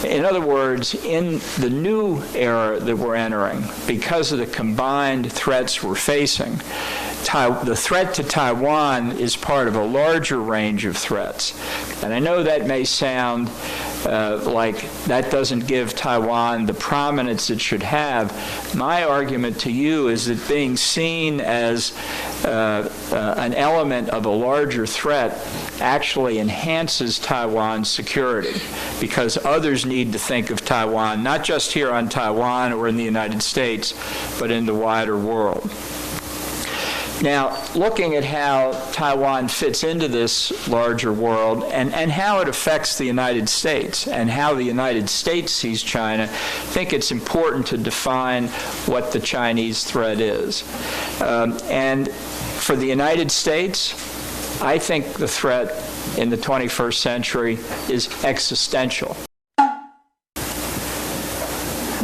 In other words, in the new era that we're entering, because of the combined threats we're facing, the threat to Taiwan is part of a larger range of threats. And I know that may sound like that doesn't give Taiwan the prominence it should have. My argument to you is that being seen as an element of a larger threat actually enhances Taiwan's security, because others need to think of Taiwan, not just here on Taiwan or in the United States, but in the wider world. Now, looking at how Taiwan fits into this larger world and how it affects the United States and how the United States sees China, I think it's important to define what the Chinese threat is. And for the United States, I think the threat in the 21st century is existential.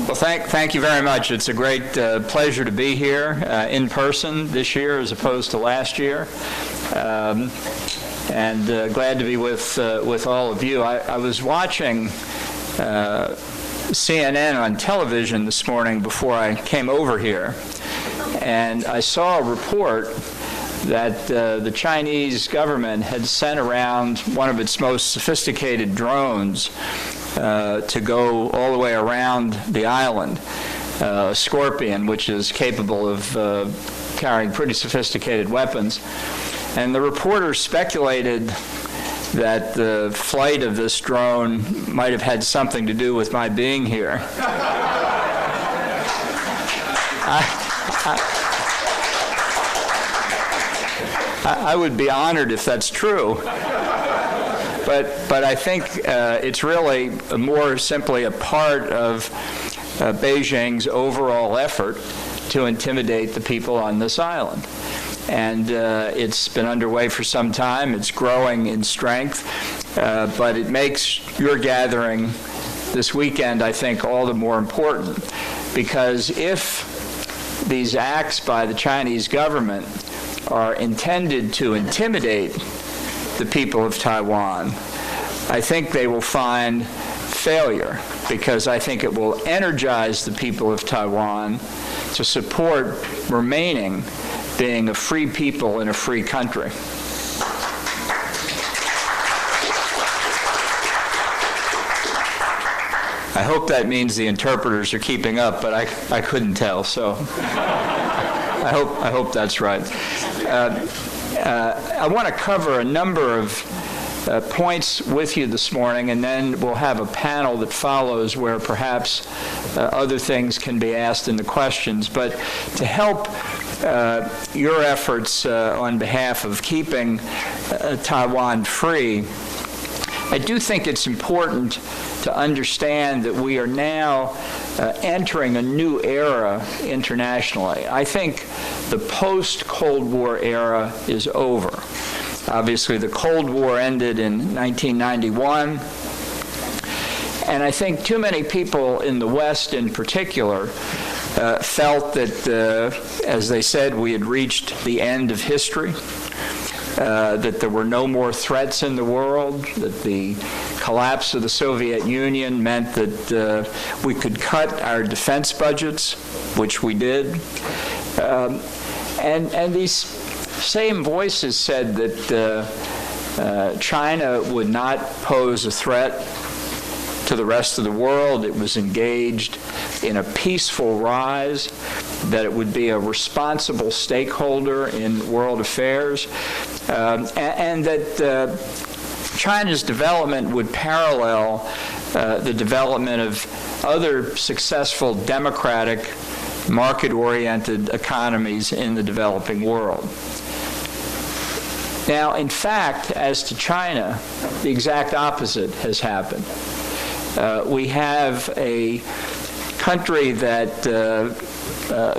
Well, thank you very much. It's a great pleasure to be here in person this year as opposed to last year, and glad to be with all of you. I was watching CNN on television this morning before I came over here, and I saw a report that the Chinese government had sent around one of its most sophisticated drones to go all the way around the island, Scorpion, which is capable of carrying pretty sophisticated weapons. And the reporter speculated that the flight of this drone might have had something to do with my being here. I would be honored if that's true. But I think it's really more simply a part of Beijing's overall effort to intimidate the people on this island. And it's been underway for some time. It's growing in strength. But it makes your gathering this weekend, I think, all the more important. Because if these acts by the Chinese government are intended to intimidate the people of Taiwan, I think they will find failure, because I think it will energize the people of Taiwan to support remaining being a free people in a free country. I hope that means the interpreters are keeping up, but I couldn't tell, so I hope that's right. I want to cover a number of points with you this morning, and then we'll have a panel that follows where perhaps other things can be asked in the questions. But to help your efforts on behalf of keeping Taiwan free, I do think it's important to understand that we are now entering a new era internationally. I think the post-Cold War era is over. Obviously, the Cold War ended in 1991, and I think too many people in the West in particular felt that, as they said, we had reached the end of history, that there were no more threats in the world, that the collapse of the Soviet Union meant that we could cut our defense budgets, which we did. And these same voices said that China would not pose a threat to the rest of the world. It was engaged in a peaceful rise, that it would be a responsible stakeholder in world affairs, and that China's development would parallel the development of other successful democratic, market-oriented economies in the developing world. Now, in fact, as to China, the exact opposite has happened. We have a country that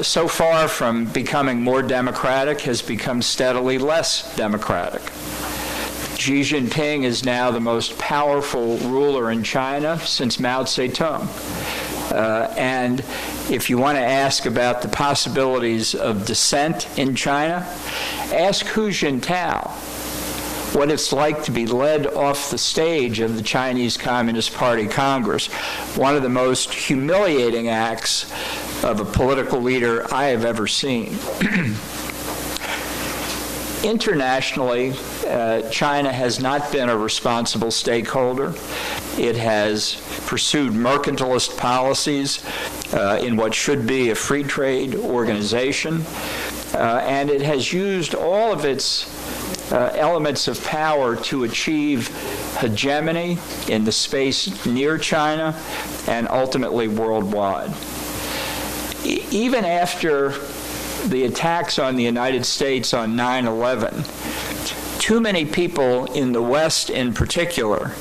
so far from becoming more democratic has become steadily less democratic. Xi Jinping is now the most powerful ruler in China since Mao Zedong. And if you want to ask about the possibilities of dissent in China, ask Hu Jintao what it's like to be led off the stage of the Chinese Communist Party Congress, one of the most humiliating acts of a political leader I have ever seen. Internationally, China has not been a responsible stakeholder. It has pursued mercantilist policies in what should be a free trade organization, and it has used all of its elements of power to achieve hegemony in the space near China and ultimately worldwide. Even after the attacks on the United States on 9/11, too many people in the West in particular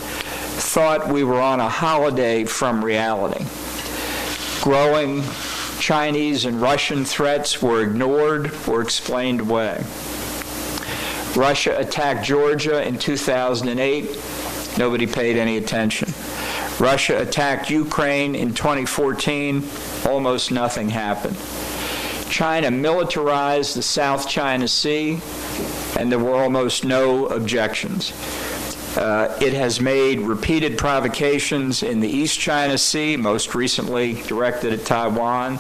thought we were on a holiday from reality. Growing Chinese and Russian threats were ignored or explained away. Russia attacked Georgia in 2008. Nobody paid any attention. Russia attacked Ukraine in 2014. Almost nothing happened. China militarized the South China Sea, and there were almost no objections. It has made repeated provocations in the East China Sea, most recently directed at Taiwan,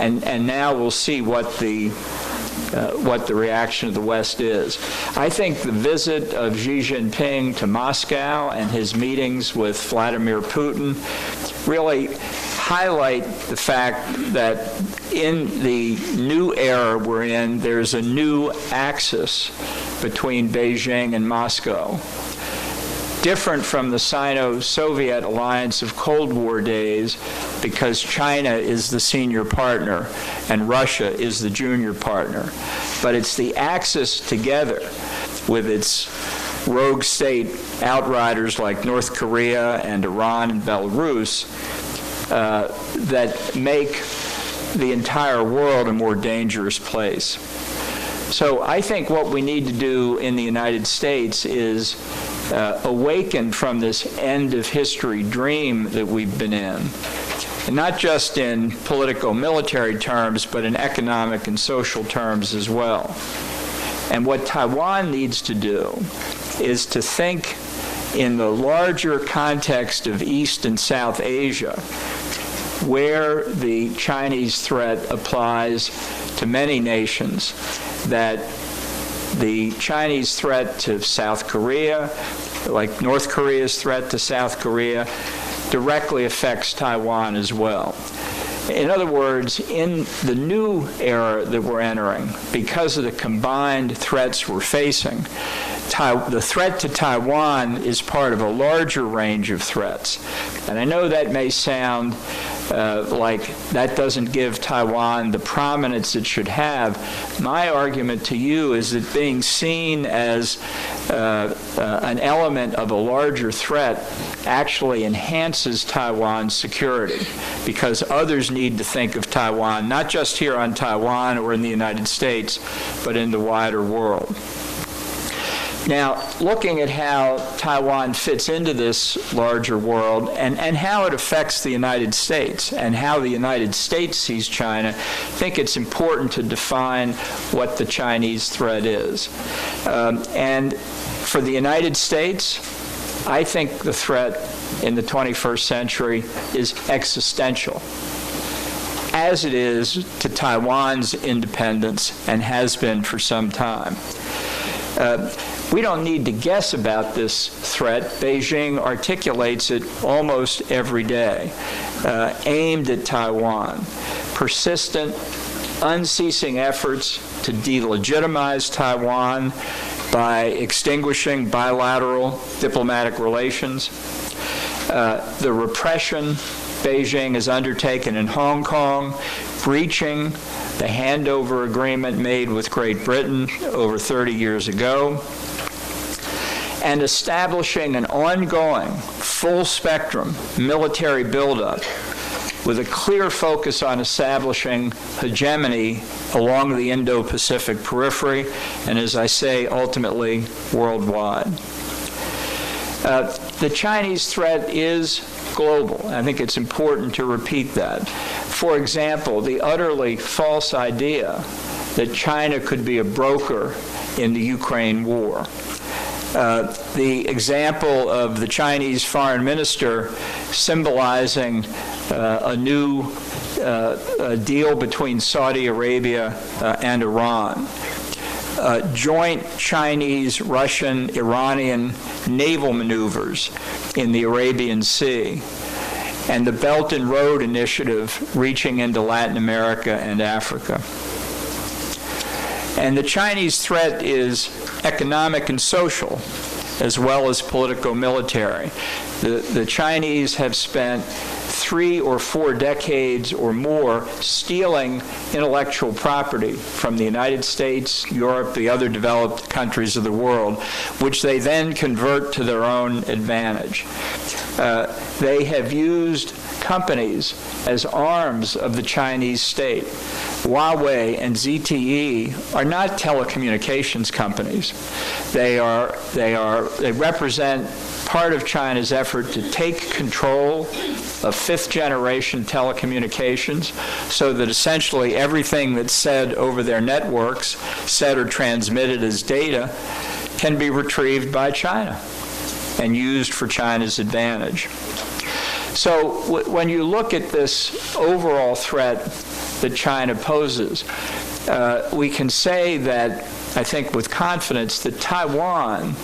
and now we'll see what the reaction of the West is. I think the visit of Xi Jinping to Moscow and his meetings with Vladimir Putin really highlight the fact that in the new era we're in, there's a new axis between Beijing and Moscow, different from the Sino-Soviet alliance of Cold War days, because China is the senior partner and Russia is the junior partner. But it's the axis together with its rogue state outriders like North Korea and Iran and Belarus that make the entire world a more dangerous place. So I think what we need to do in the United States is awaken from this end of history dream that we've been in, and not just in political military terms, but in economic and social terms as well. And what Taiwan needs to do is to think in the larger context of East and South Asia, where the Chinese threat applies to many nations, that the Chinese threat to South Korea, like North Korea's threat to South Korea, directly affects Taiwan as well. In other words, in the new era that we're entering, because of the combined threats we're facing, the threat to Taiwan is part of a larger range of threats. And I know that may sound like that doesn't give Taiwan the prominence it should have. My argument to you is that being seen as an element of a larger threat actually enhances Taiwan's security, because others need to think of Taiwan, not just here on Taiwan or in the United States, but in the wider world. Now, looking at how Taiwan fits into this larger world and how it affects the United States and how the United States sees China, I think it's important to define what the Chinese threat is. And for the United States, I think the threat in the 21st century is existential, as it is to Taiwan's independence and has been for some time. We don't need to guess about this threat. Beijing articulates it almost every day, aimed at Taiwan. Persistent, unceasing efforts to delegitimize Taiwan by extinguishing bilateral diplomatic relations. The repression Beijing has undertaken in Hong Kong, breaching the handover agreement made with Great Britain over 30 years ago, and establishing an ongoing, full-spectrum military buildup with a clear focus on establishing hegemony along the Indo-Pacific periphery, and as I say, ultimately worldwide. The Chinese threat is global. I think it's important to repeat that. For example, the utterly false idea that China could be a broker in the Ukraine war. The example of the Chinese foreign minister symbolizing a new deal between Saudi Arabia and Iran. Joint Chinese, Russian, Iranian naval maneuvers in the Arabian Sea, and the Belt and Road Initiative reaching into Latin America and Africa. And the Chinese threat is economic and social, as well as politico-military. The Chinese have spent 3 or 4 decades or more stealing intellectual property from the United States, Europe, the other developed countries of the world, which they then convert to their own advantage. They have used companies as arms of the Chinese state. Huawei and ZTE are not telecommunications companies. They represent part of China's effort to take control of 5th-generation telecommunications so that essentially everything that's said over their networks, said or transmitted as data, can be retrieved by China and used for China's advantage. So when you look at this overall threat that China poses, we can say that, I think with confidence, that Taiwan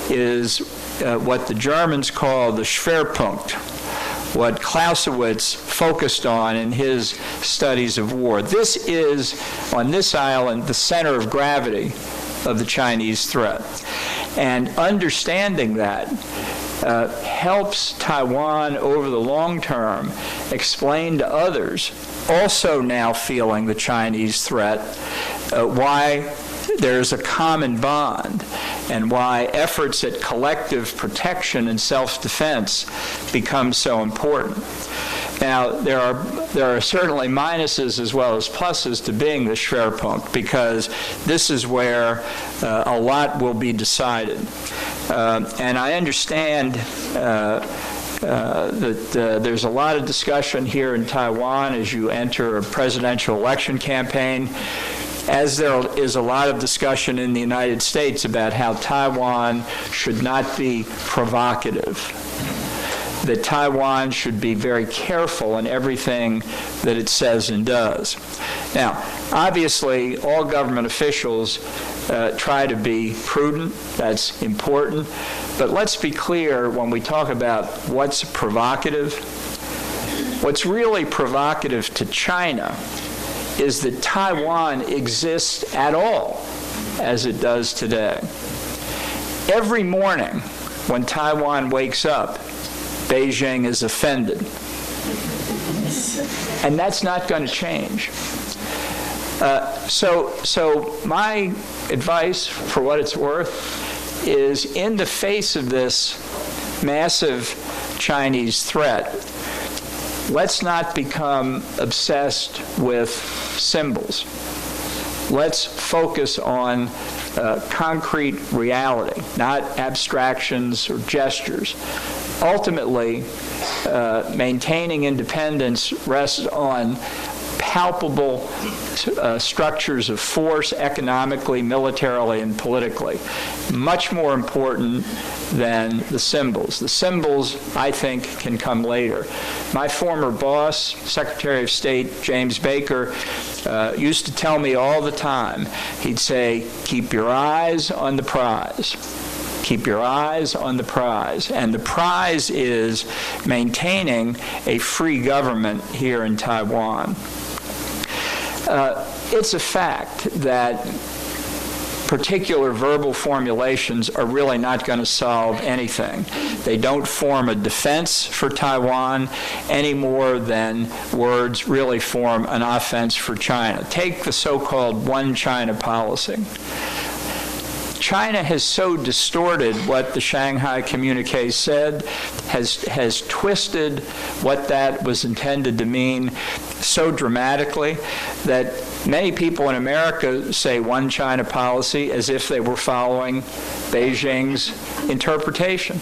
is what the Germans call the Schwerpunkt, what Clausewitz focused on in his studies of war. This is, on this island, the center of gravity of the Chinese threat. And understanding that helps Taiwan over the long term explain to others, also now feeling the Chinese threat, why there's a common bond and why efforts at collective protection and self-defense become so important. Now, there are certainly minuses as well as pluses to being the Schwerpunkt, because this is where a lot will be decided. And I understand that there's a lot of discussion here in Taiwan as you enter a presidential election campaign, as there is a lot of discussion in the United States about how Taiwan should not be provocative, that Taiwan should be very careful in everything that it says and does. Now, obviously, all government officials try to be prudent. That's important. But let's be clear when we talk about what's provocative. What's really provocative to China is that Taiwan exists at all as it does today. Every morning when Taiwan wakes up, Beijing is offended. And that's not going to change. So my advice, for what it's worth, is in the face of this massive Chinese threat, let's not become obsessed with symbols. Let's focus on concrete reality, not abstractions or gestures. Ultimately, maintaining independence rests on palpable structures of force economically, militarily, and politically. Much more important than the symbols. The symbols, I think, can come later. My former boss, Secretary of State James Baker, used to tell me all the time, he'd say, keep your eyes on the prize. Keep your eyes on the prize. And the prize is maintaining a free government here in Taiwan. It's a fact that particular verbal formulations are really not going to solve anything. They don't form a defense for Taiwan any more than words really form an offense for China. Take the so-called one China policy. China has so distorted what the Shanghai communique said, has twisted what that was intended to mean so dramatically that many people in America say one China policy as if they were following Beijing's interpretation.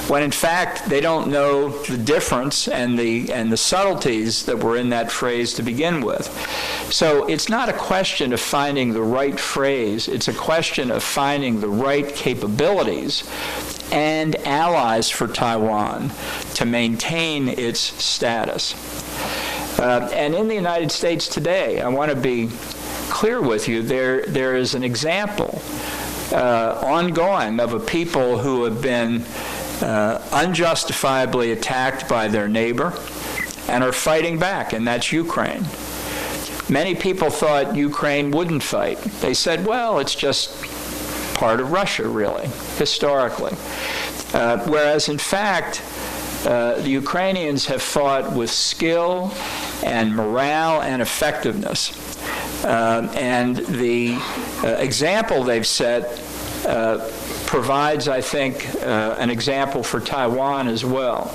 when in fact they don't know the difference and the subtleties that were in that phrase to begin with. So it's not a question of finding the right phrase, it's a question of finding the right capabilities and allies for Taiwan to maintain its status. And in the United States today, I want to be clear with you, there is an example ongoing of a people who have been unjustifiably attacked by their neighbor and are fighting back, and that's Ukraine. Many people thought Ukraine wouldn't fight. They said, well, it's just part of Russia, really, historically. Whereas, in fact, the Ukrainians have fought with skill and morale and effectiveness. And the example they've set provides, I think, an example for Taiwan as well.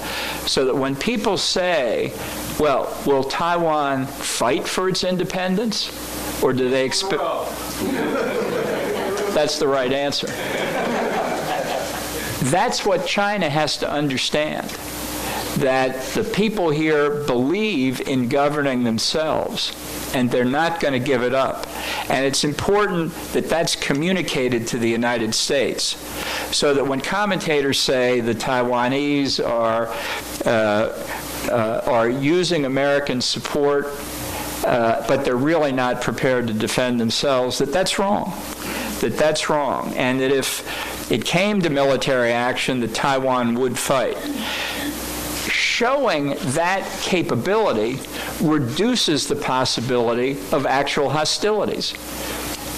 So that when people say, well, will Taiwan fight for its independence? Or do they expect... That's the right answer. That's what China has to understand, that the people here believe in governing themselves, and they're not going to give it up. And it's important that that's communicated to the United States, so that when commentators say the Taiwanese are using American support, but they're really not prepared to defend themselves, that's wrong. That's wrong. And that if it came to military action, that Taiwan would fight. Showing that capability reduces the possibility of actual hostilities.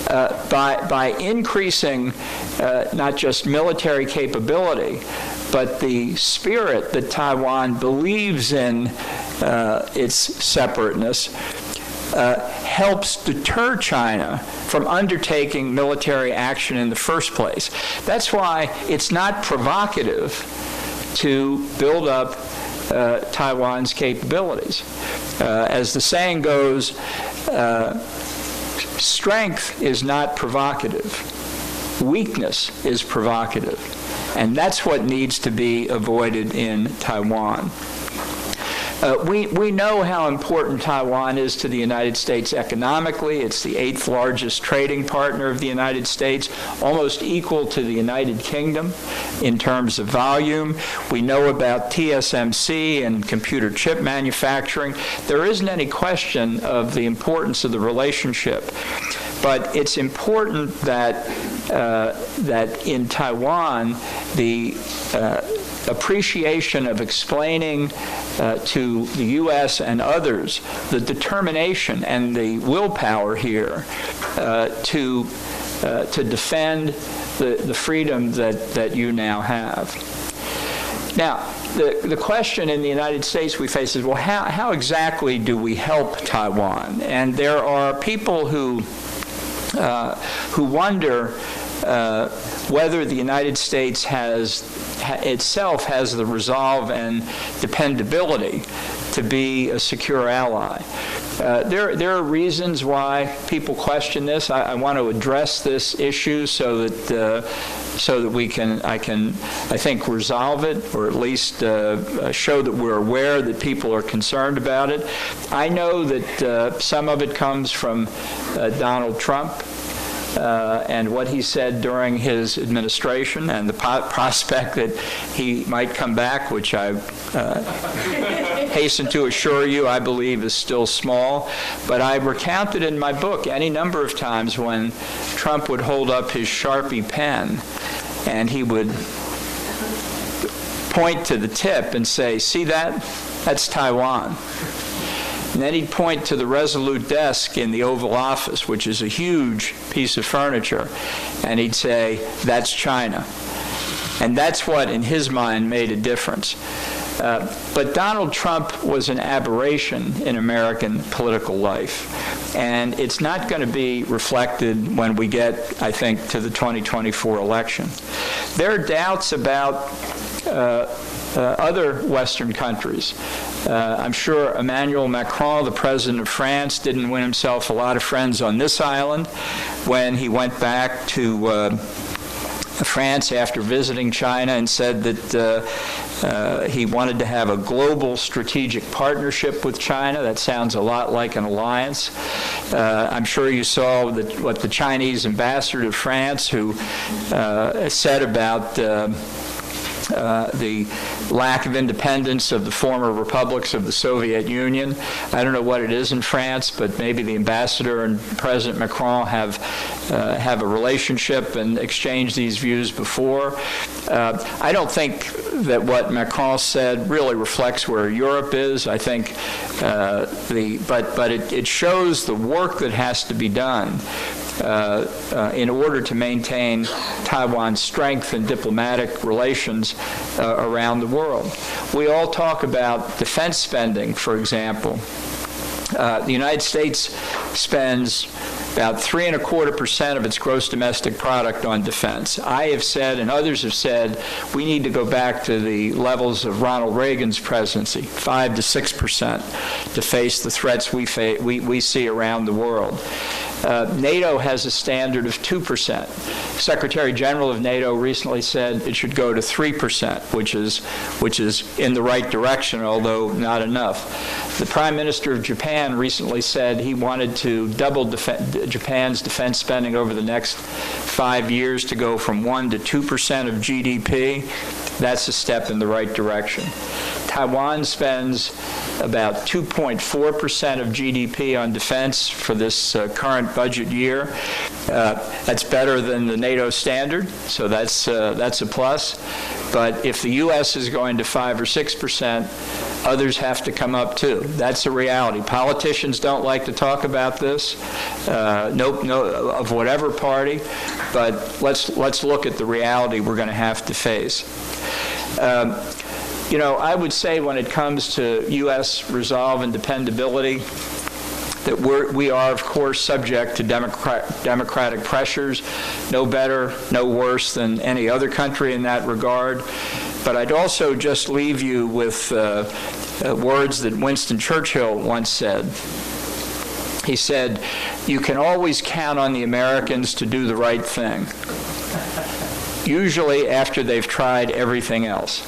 By increasing not just military capability, but the spirit that Taiwan believes in its separateness, helps deter China from undertaking military action in the first place. That's why it's not provocative to build up Taiwan's capabilities. As the saying goes, strength is not provocative. Weakness is provocative. And that's what needs to be avoided in Taiwan. We know how important Taiwan is to the United States economically. It's the 8th largest trading partner of the United States, almost equal to the United Kingdom in terms of volume. We know about TSMC and computer chip manufacturing. There isn't any question of the importance of the relationship. But it's important that in Taiwan, the appreciation of explaining to the U.S. and others the determination and the willpower here to defend the freedom that you now have. Now, the question in the United States we face is, well, how exactly do we help Taiwan? And there are people who wonder whether the United States itself has the resolve and dependability to be a secure ally. There are reasons why people question this. I want to address this issue so that I think, resolve it, or at least show that we're aware that people are concerned about it. I know that some of it comes from Donald Trump. And what he said during his administration, and the prospect that he might come back, which I hasten to assure you I believe is still small. But I recounted in my book any number of times when Trump would hold up his Sharpie pen and he would point to the tip and say, "See that? That's Taiwan." And then he'd point to the Resolute desk in the Oval Office, which is a huge piece of furniture, and he'd say, "That's China." And that's what, in his mind, made a difference. But Donald Trump was an aberration in American political life. And it's not going to be reflected when we get, I think, to the 2024 election. There are doubts about other Western countries. I'm sure Emmanuel Macron, the president of France, didn't win himself a lot of friends on this island when he went back to France after visiting China and said that he wanted to have a global strategic partnership with China. That sounds a lot like an alliance. I'm sure you saw what the Chinese ambassador to France, who said about the lack of independence of the former republics of the Soviet Union. I don't know what it is in France, but maybe the ambassador and President Macron have a relationship and exchanged these views before. I don't think that what Macron said really reflects where Europe is. I think but it shows the work that has to be done in order to maintain Taiwan's strength in diplomatic relations around the world. We all talk about defense spending, for example. The United States spends about 3.25% of its gross domestic product on defense. I have said, and others have said, we need to go back to the levels of Ronald Reagan's presidency, 5 to 6%, to face the threats we see around the world. NATO has a standard of 2%. Secretary General of NATO recently said it should go to 3%, which is in the right direction, although not enough. The Prime Minister of Japan recently said he wanted to double Japan's defense spending over the next 5 years to go from 1 to 2% of GDP. That's a step in the right direction. Taiwan spends about 2.4% of GDP on defense for this current budget year. That's better than the NATO standard, so that's a plus. But if the U.S. is going to 5 or 6%, others have to come up too. That's a reality. Politicians don't like to talk about this, no, of whatever party, but let's look at the reality we're going to have to face. You know, I would say when it comes to U.S. resolve and dependability, that we are, of course, subject to democratic pressures, no better, no worse than any other country in that regard. But I'd also just leave you with words that Winston Churchill once said. He said, "You can always count on the Americans to do the right thing, usually after they've tried everything else."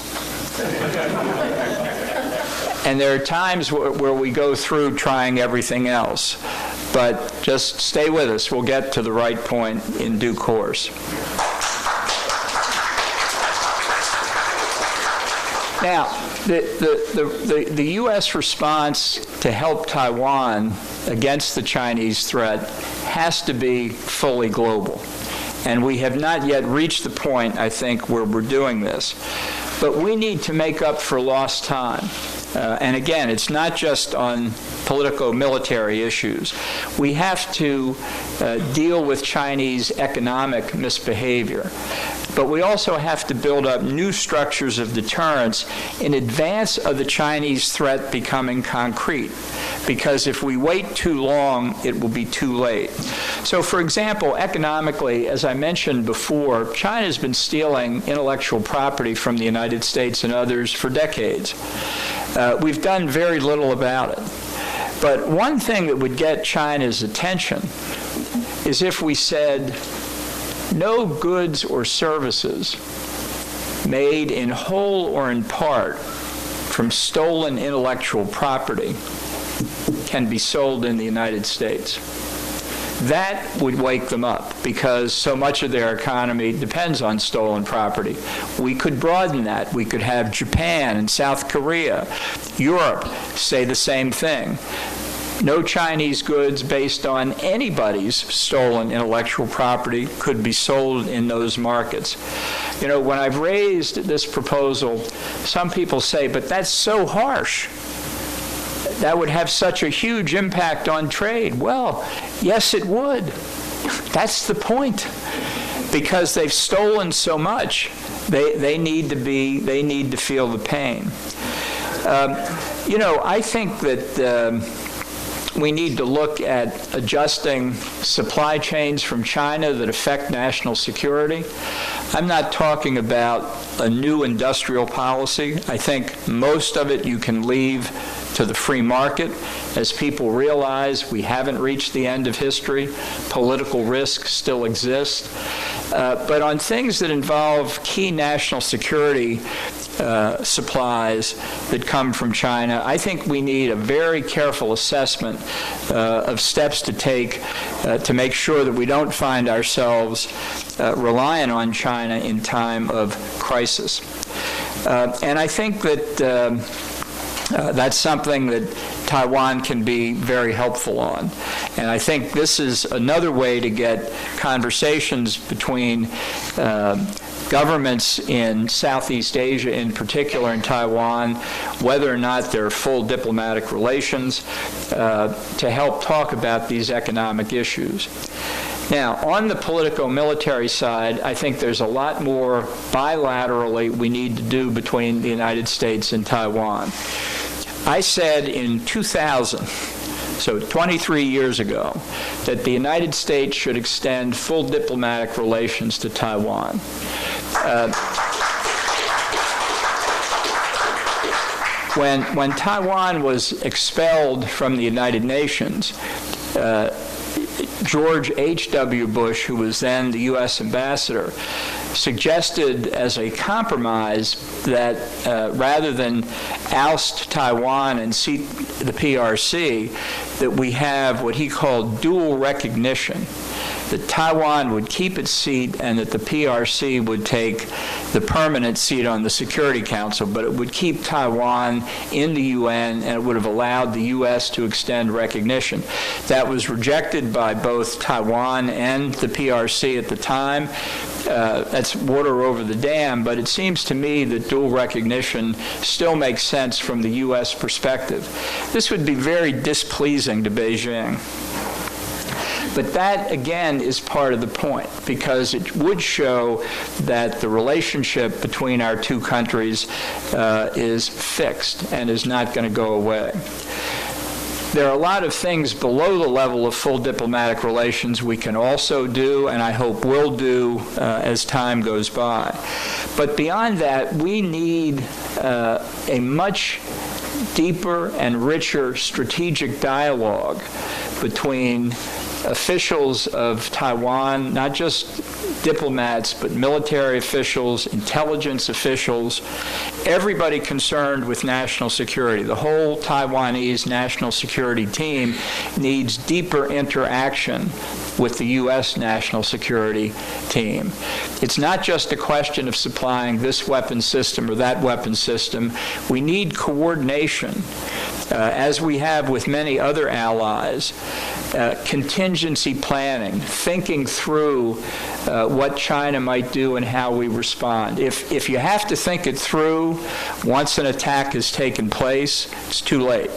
And there are times where we go through trying everything else. But just stay with us. We'll get to the right point in due course. Now, the U.S. response to help Taiwan against the Chinese threat has to be fully global. And we have not yet reached the point, I think, where we're doing this. But we need to make up for lost time. And again, it's not just on politico-military issues. We have to deal with Chinese economic misbehavior. But we also have to build up new structures of deterrence in advance of the Chinese threat becoming concrete. Because if we wait too long, it will be too late. So, for example, economically, as I mentioned before, China's been stealing intellectual property from the United States and others for decades. We've done very little about it. But one thing that would get China's attention is if we said, no goods or services made in whole or in part from stolen intellectual property can be sold in the United States. That would wake them up because so much of their economy depends on stolen property. We could broaden that. We could have Japan and South Korea, Europe say the same thing. No Chinese goods based on anybody's stolen intellectual property could be sold in those markets. You know, when I've raised this proposal, some people say, but that's so harsh. That would have such a huge impact on trade. Well, yes, it would. That's the point. Because they've stolen so much, they need to feel the pain. You know, I think that we need to look at adjusting supply chains from China that affect national security. I'm not talking about a new industrial policy. I think most of it you can leave to the free market as people realize we haven't reached the end of history. Political risk still exists. But on things that involve key national security supplies that come from China, I think we need a very careful assessment of steps to take to make sure that we don't find ourselves reliant on China in time of crisis. And I think that that's something that Taiwan can be very helpful on. And I think this is another way to get conversations between governments in Southeast Asia, in particular in Taiwan, whether or not there are full diplomatic relations, to help talk about these economic issues. Now, on the politico-military side, I think there's a lot more bilaterally we need to do between the United States and Taiwan. I said in 2000, so 23 years ago, that the United States should extend full diplomatic relations to Taiwan. When Taiwan was expelled from the United Nations, George H.W. Bush, who was then the U.S. ambassador, suggested as a compromise that rather than oust Taiwan and seat the PRC, that we have what he called dual recognition, that Taiwan would keep its seat and that the PRC would take the permanent seat on the Security Council, but it would keep Taiwan in the UN and it would have allowed the U.S. to extend recognition. That was rejected by both Taiwan and the PRC at the time. That's water over the dam, but it seems to me that dual recognition still makes sense from the U.S. perspective. This would be very displeasing to Beijing. But that, again, is part of the point, because it would show that the relationship between our two countries is fixed and is not going to go away. There are a lot of things below the level of full diplomatic relations we can also do, and I hope will do as time goes by. But beyond that, we need a much deeper and richer strategic dialogue between officials of Taiwan, not just diplomats, but military officials, intelligence officials, everybody concerned with national security. The whole Taiwanese national security team needs deeper interaction with the U.S. national security team. It's not just a question of supplying this weapon system or that weapon system. We need coordination, as we have with many other allies, contingency planning, thinking through what China might do and how we respond. If you have to think it through once an attack has taken place, it's too late.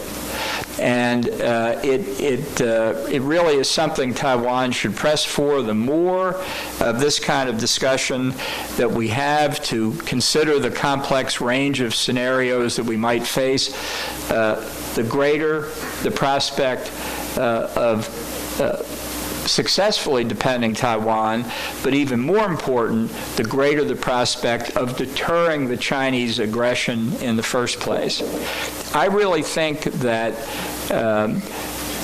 And it really is something Taiwan should press for. The more of this kind of discussion that we have to consider the complex range of scenarios that we might face, the greater the prospect of successfully defending Taiwan, but even more important, the greater the prospect of deterring the Chinese aggression in the first place. I really think that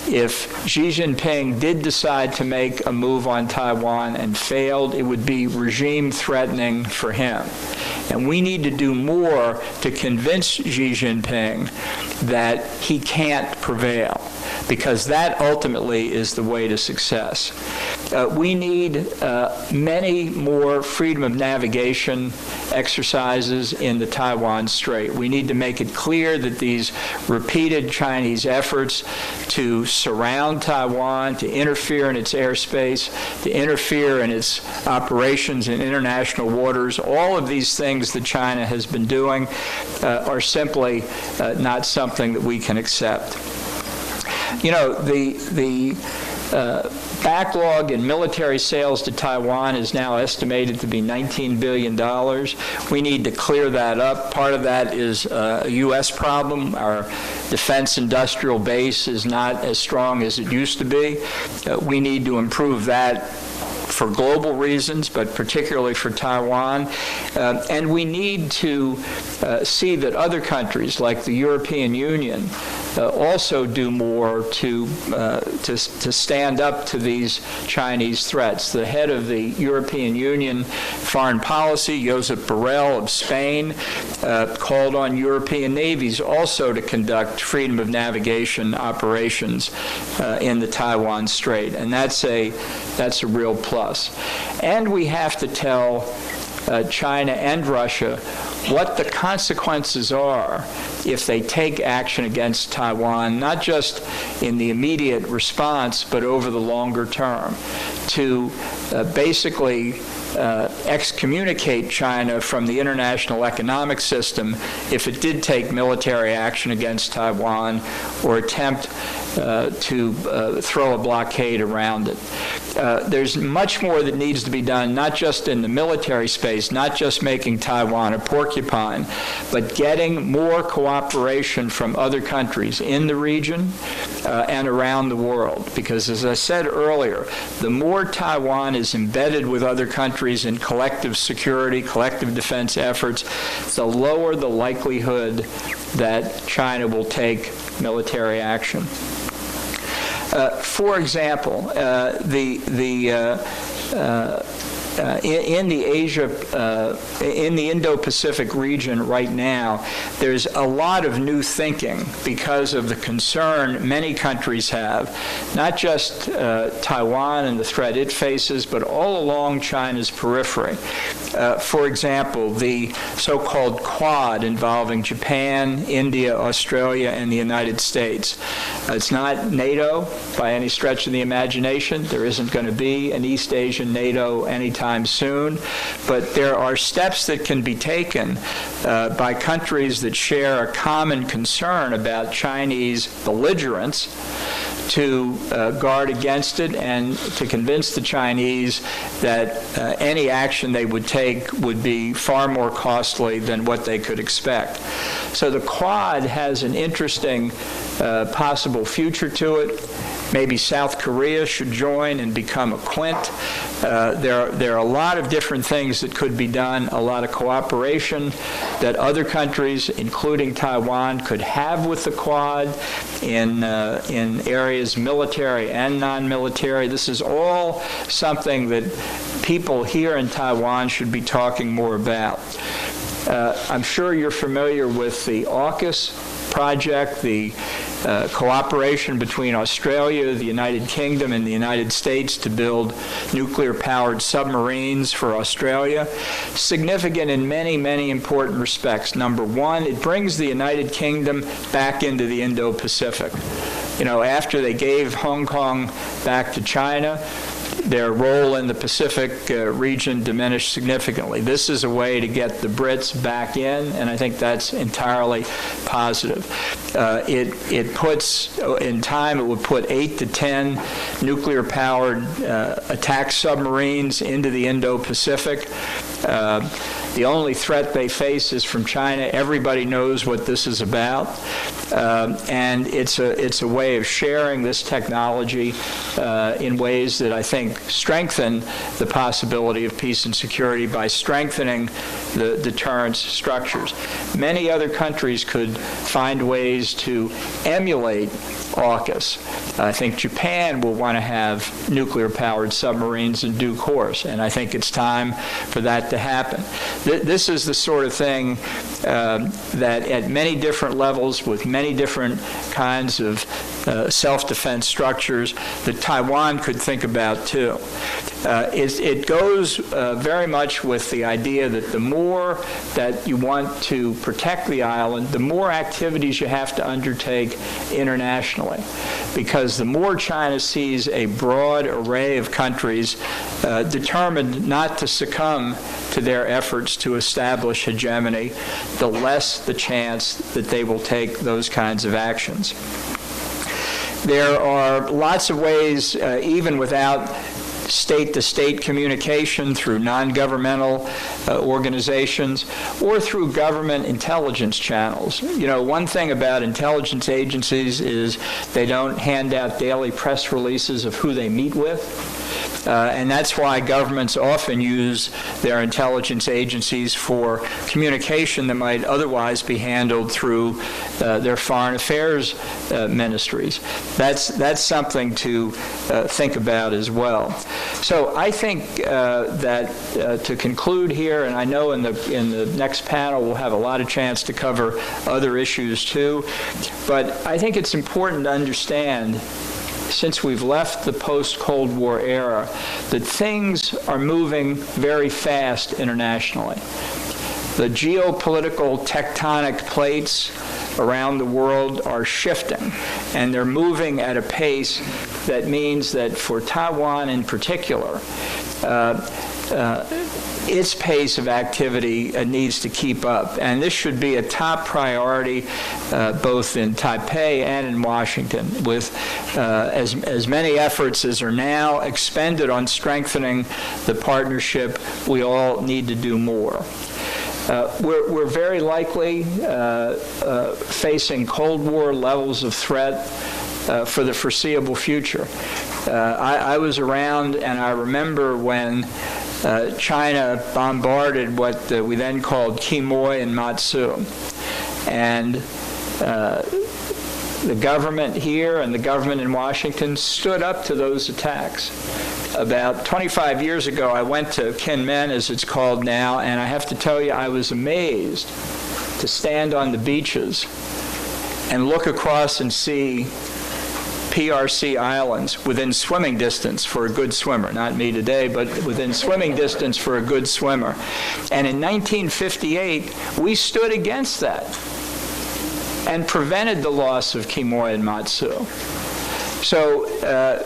if Xi Jinping did decide to make a move on Taiwan and failed, it would be regime threatening for him. And we need to do more to convince Xi Jinping that he can't prevail, because that ultimately is the way to success. We need many more freedom of navigation exercises in the Taiwan Strait. We need to make it clear that these repeated Chinese efforts to surround Taiwan, to interfere in its airspace, to interfere in its operations in international waters, all of these things that China has been doing are simply not something that we can accept. You know, the backlog in military sales to Taiwan is now estimated to be $19 billion. We need to clear that up. Part of that is a U.S. problem. Our defense industrial base is not as strong as it used to be. We need to improve that for global reasons, but particularly for Taiwan. And we need to see that other countries like the European Union also do more to stand up to these Chinese threats. The head of the European Union Foreign Policy, Josep Borrell of Spain, called on European navies also to conduct freedom of navigation operations in the Taiwan Strait, and that's a real plus. And we have to tell China and Russia what the consequences are if they take action against Taiwan, not just in the immediate response, but over the longer term, to basically excommunicate China from the international economic system if it did take military action against Taiwan or attempt to throw a blockade around it. There's much more that needs to be done, not just in the military space, not just making Taiwan a porcupine, but getting more cooperation from other countries in the region and around the world. Because as I said earlier, the more Taiwan is embedded with other countries in collective security, collective defense efforts, the lower the likelihood that China will take military action. For example, in the Indo-Pacific region right now, there's a lot of new thinking because of the concern many countries have, not just Taiwan and the threat it faces, but all along China's periphery. For example, the so-called Quad involving Japan, India, Australia, and the United States. It's not NATO by any stretch of the imagination. There isn't going to be an East Asian NATO anytime soon, but there are steps that can be taken by countries that share a common concern about Chinese belligerence to guard against it and to convince the Chinese that any action they would take would be far more costly than what they could expect. So the Quad has an interesting possible future to it. Maybe South Korea should join and become a Quint. There are a lot of different things that could be done, a lot of cooperation that other countries, including Taiwan, could have with the Quad in areas military and non-military. This is all something that people here in Taiwan should be talking more about. I'm sure you're familiar with the AUKUS project, the cooperation between Australia, the United Kingdom, and the United States to build nuclear-powered submarines for Australia. Significant in many, many important respects. Number one, it brings the United Kingdom back into the Indo-Pacific. You know, after they gave Hong Kong back to China, their role in the Pacific region diminished significantly. This is a way to get the Brits back in, and I think that's entirely positive. It puts, in time, it would put 8 to 10 nuclear-powered attack submarines into the Indo-Pacific. The only threat they face is from China. Everybody knows what this is about. And it's a way of sharing this technology in ways that I think strengthen the possibility of peace and security by strengthening the deterrence structures. Many other countries could find ways to emulate AUKUS. I think Japan will want to have nuclear-powered submarines in due course, and I think it's time for that to happen. This is the sort of thing that at many different levels with many different kinds of self-defense structures that Taiwan could think about too. It goes very much with the idea that the more that you want to protect the island, the more activities you have to undertake internationally. Because the more China sees a broad array of countries determined not to succumb to their efforts to establish hegemony, the less the chance that they will take those kinds of actions. There are lots of ways, even without state-to-state communication through non-governmental organizations or through government intelligence channels. You know, one thing about intelligence agencies is they don't hand out daily press releases of who they meet with. And that's why governments often use their intelligence agencies for communication that might otherwise be handled through their foreign affairs ministries. That's something to think about as well. So I think that to conclude here, and I know in the next panel we'll have a lot of chance to cover other issues too, but I think it's important to understand, since we've left the post-Cold War era, that things are moving very fast internationally. The geopolitical tectonic plates around the world are shifting, and they're moving at a pace that means that for Taiwan in particular, its pace of activity needs to keep up. And this should be a top priority both in Taipei and in Washington, with as many efforts as are now expended on strengthening the partnership. We all need to do more. We're very likely facing Cold War levels of threat for the foreseeable future. I was around, and I remember when China bombarded what we then called Quemoy and Matsu. And the government here and the government in Washington stood up to those attacks. About 25 years ago, I went to Kinmen, as it's called now, and I have to tell you, I was amazed to stand on the beaches and look across and see PRC islands within swimming distance for a good swimmer. Not me today, but within swimming distance for a good swimmer. And in 1958, we stood against that and prevented the loss of Quemoy and Matsu. So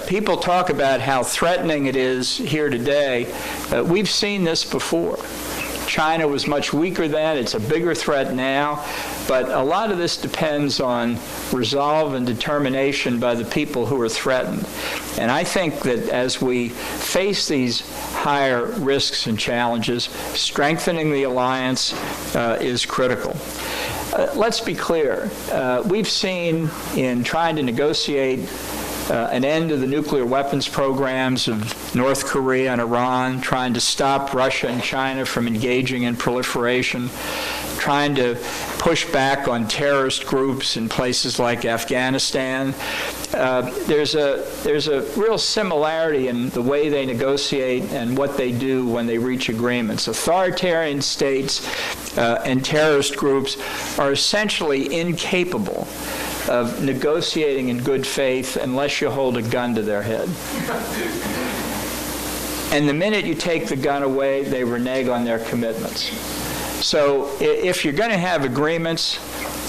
people talk about how threatening it is here today. We've seen this before. China was much weaker then. It's a bigger threat now. But a lot of this depends on resolve and determination by the people who are threatened. And I think that as we face these higher risks and challenges, strengthening the alliance is critical. Let's be clear. We've seen in trying to negotiate an end to the nuclear weapons programs of North Korea and Iran, trying to stop Russia and China from engaging in proliferation, trying to push back on terrorist groups in places like Afghanistan. There's a real similarity in the way they negotiate and what they do when they reach agreements. Authoritarian states and terrorist groups are essentially incapable of negotiating in good faith unless you hold a gun to their head. And the minute you take the gun away, they renege on their commitments. So if you're going to have agreements,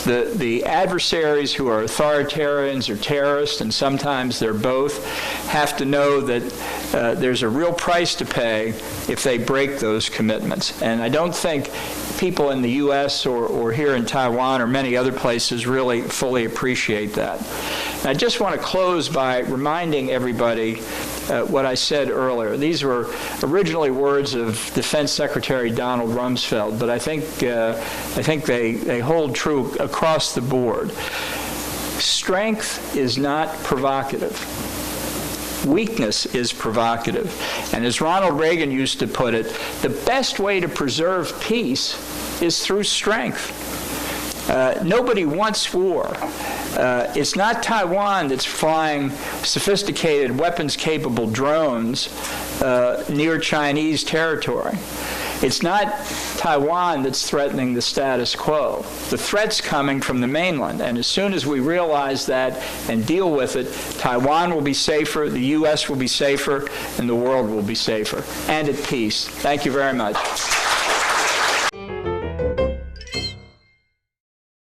the adversaries who are authoritarians or terrorists, and sometimes they're both, have to know that there's a real price to pay if they break those commitments. And I don't think people in the U.S. or here in Taiwan or many other places really fully appreciate that. And I just want to close by reminding everybody what I said earlier. These were originally words of Defense Secretary Donald Rumsfeld, but I think they hold true across the board. Strength is not provocative. Weakness is provocative. And as Ronald Reagan used to put it, the best way to preserve peace is through strength. Nobody wants war. It's not Taiwan that's flying sophisticated weapons-capable drones near Chinese territory. It's not Taiwan that's threatening the status quo. The threat's coming from the mainland, and as soon as we realize that and deal with it, Taiwan will be safer, the U.S. will be safer, and the world will be safer, and at peace. Thank you very much.